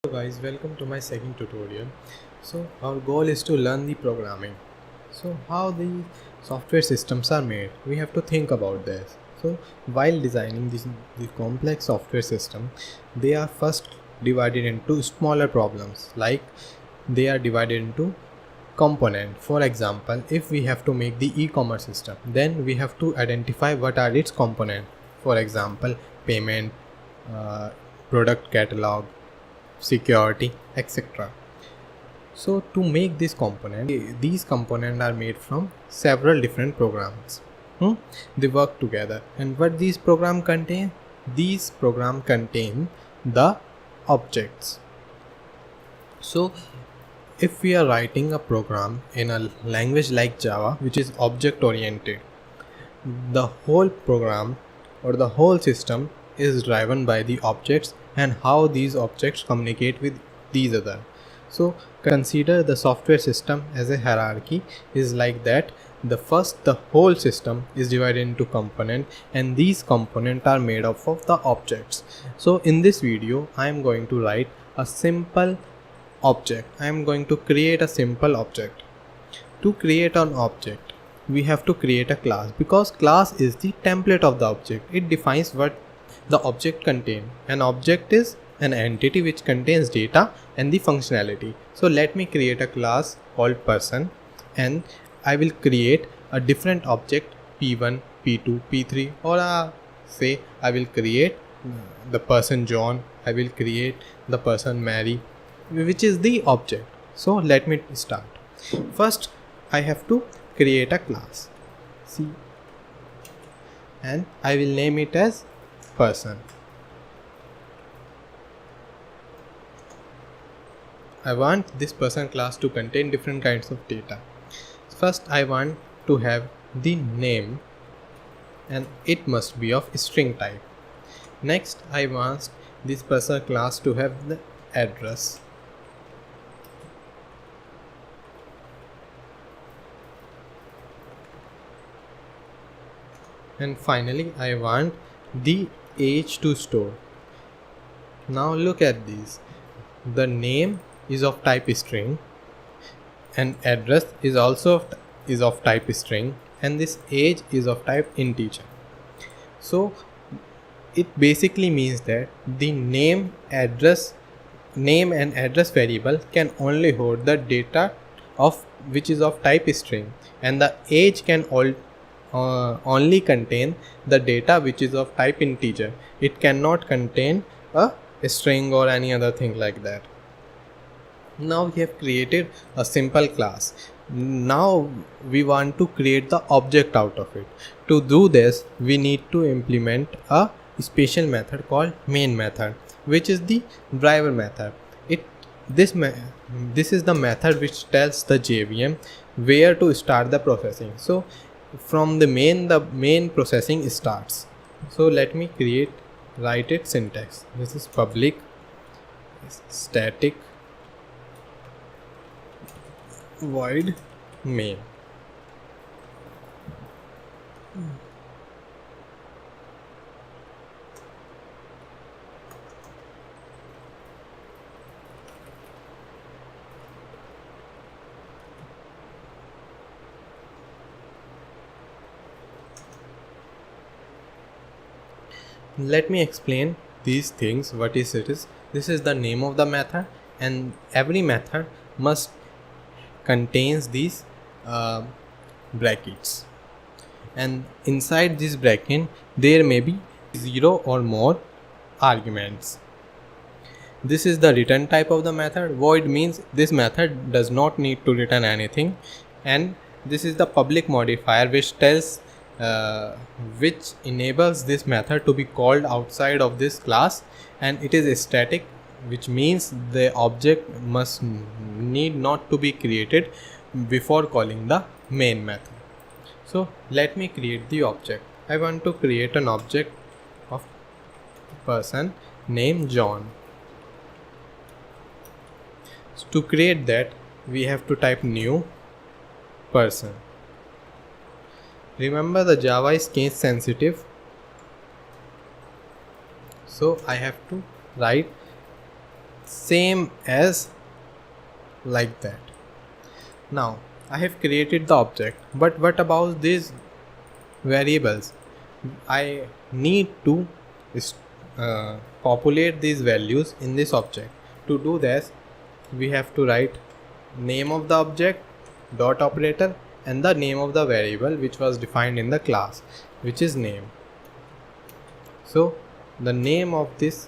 Hello guys, welcome to my second tutorial. So our goal is to learn the programming. So how the software systems are made, we have to think about this. So while designing the complex software system, they are first divided into smaller problems, like they are divided into component. For example, if we have to make the e-commerce system, then we have to identify what are its component. For example, payment, uh, product catalog, security, etc. So to make this component, these components are made from several different programs. They work together, and what these program contain? These program contain the objects. So if we are writing a program in a language like Java, which is object oriented, the whole program or the whole system is driven by the objects and how these objects communicate with these other. So consider the software system as a hierarchy is like that. The whole system is divided into component, and these components are made up of the objects. So in this video I am going to write a simple object. I am going to create a simple object. To create an object, we have to create a class, because class is the template of the object. It defines what the object contains. An object is an entity which contains data and the functionality. So let me create a class called person, and I will create a different object p1, p2, p3, or say I will create the person John, I will create the person Mary, which is the object. So let me start. First I have to create a class C, and I will name it as person. I want this person class to contain different kinds of data. First I want to have the name, and it must be of string type. Next I want this person class to have the address. And finally I want the age to store. Now look at these. The name is of type string, and address is also of type string, and this age is of type integer. So it basically means that the name and address variable can only hold the data of which is of type string, and the age can only contain the data which is of type integer. It cannot contain a string or any other thing like that. Now we have created a simple class. Now we want to create the object out of it. To do this, we need to implement a special method called main method, which is the driver method. This is the method which tells the JVM where to start the processing. So from the main processing starts. So let me write it syntax. This is public static void main. Let me explain these things. What is it is? This is the name of the method, and every method must contains these brackets, and inside this bracket there may be 0 or more arguments. This is the return type of the method. Void means this method does not need to return anything, and this is the public modifier which enables this method to be called outside of this class, and it is static, which means the object must need not to be created before calling the main method. So let me create the object. I want to create an object of person named John. So to create that, we have to type new person. Remember, the Java is case sensitive, so I have to write same as like that. Now I have created the object, but what about these variables? I need to populate these values in this object. To do this, we have to write name of the object, dot operator, and the name of the variable which was defined in the class, which is name. So the name of this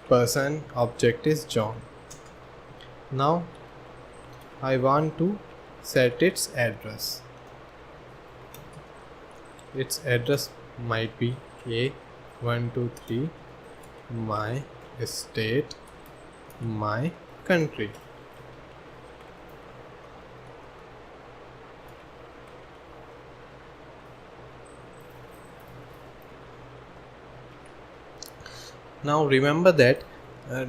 person object is John. Now I want to set its address. Its address might be A123 my state, my country. Now remember that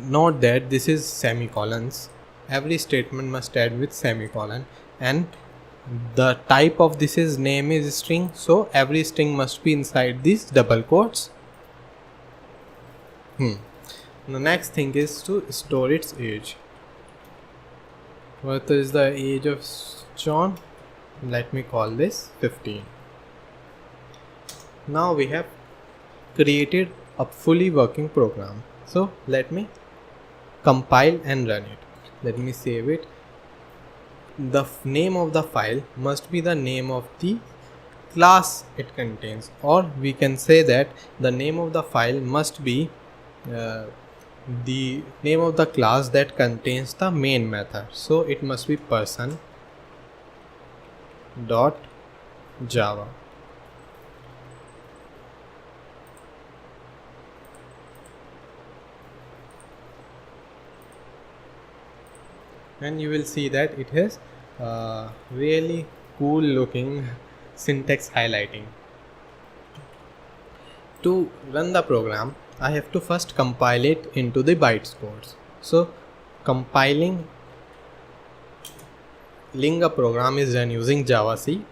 note that this is semicolons. Every statement must end with semicolon, and the type of this is name is string, so every string must be inside these double quotes. The next thing is to store its age. What is the age of John? Let me call this 15. Now we have created a fully working program. So let me compile and run it. Let me save it. The name of the file must be the name of the class it contains, or we can say that the name of the file must be the name of the class that contains the main method. So it must be person dot java. And you will see that it has really cool looking syntax highlighting. To run the program, I have to first compile it into the bytes codes. So compiling a program is done using javac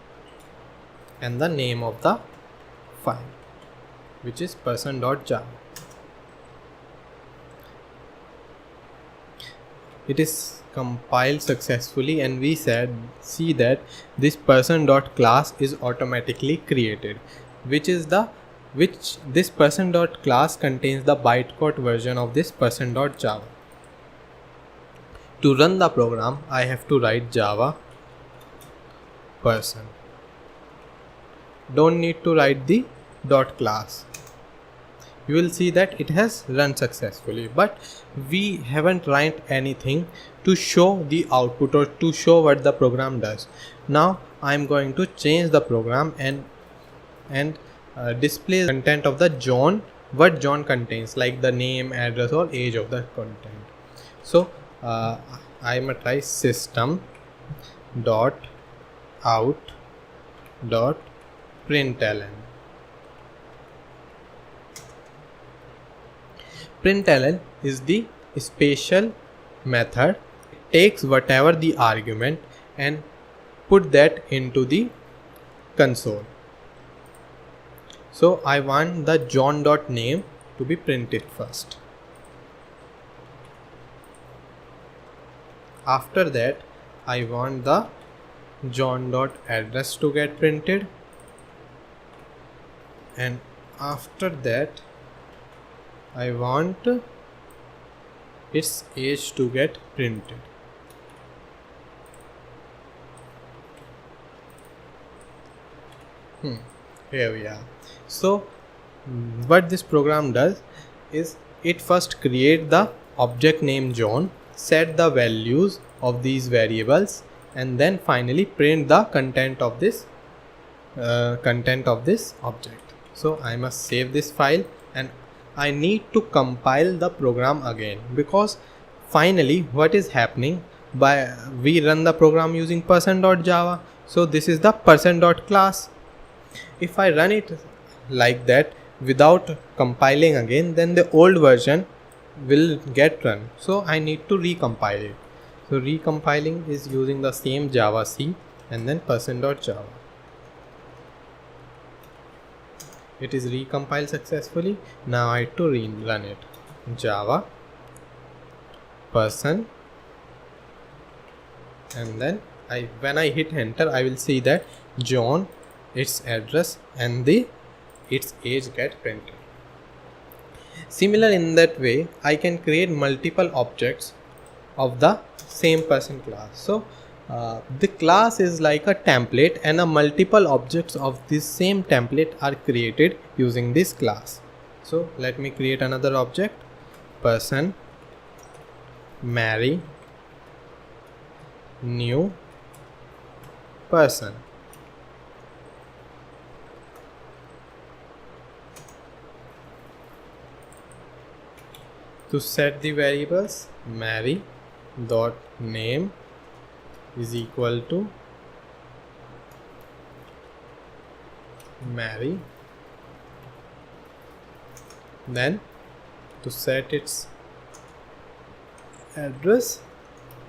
and the name of the file, which is person.java. It is compiled successfully, and we see that this person.class is automatically created, which this person.class contains the bytecode version of this person.java. To run the program, I have to write java person. Don't need to write the dot class. You will see that it has run successfully, but we haven't run anything to show the output or to show what the program does. Now I am going to change the program and display the content of the John, what John contains, like the name, address, or age of the content. So I am try system dot out dot println. Println is the special method. It takes whatever the argument and put that into the console. So I want the John.name to be printed first. After that, I want the John.address to get printed, and after that I want its age to get printed. Here we are. So what this program does is it first create the object name John, set the values of these variables, and then finally print the content of this object. So I must save this file, and I need to compile the program again, because finally what is happening, we run the program using person.java. So this is the person.class. If I run it like that without compiling again, then the old version will get run. So I need to recompile it. So recompiling is using the same javac and then person.java. It is recompiled successfully. Now I have to rerun it. Java person, and then when I hit enter, I will see that John, its address and its age get printed. Similar in that way, I can create multiple objects of the same person class. So the class is like a template, and a multiple objects of this same template are created using this class. So let me create another object, person, Mary, new person. To set the variables, Mary dot name is equal to Mary. Then to set its address,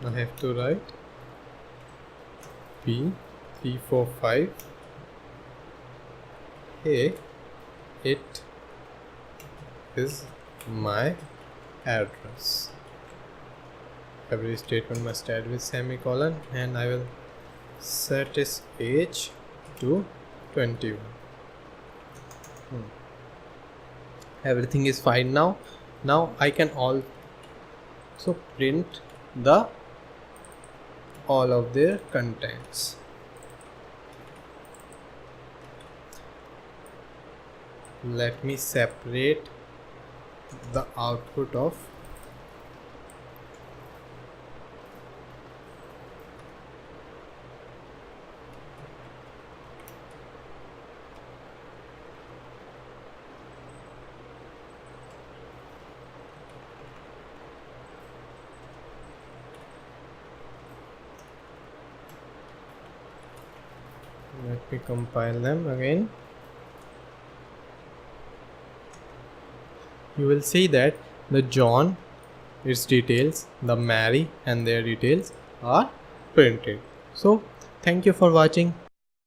I have to write P345 A. It is my address. Every statement must add with semicolon, and I will set its age to 21. Everything is fine now. Now I can also print all of their contents. Let me separate the output of let me compile them again. You will see that the John, its details, the Mary and their details are printed. So thank you for watching.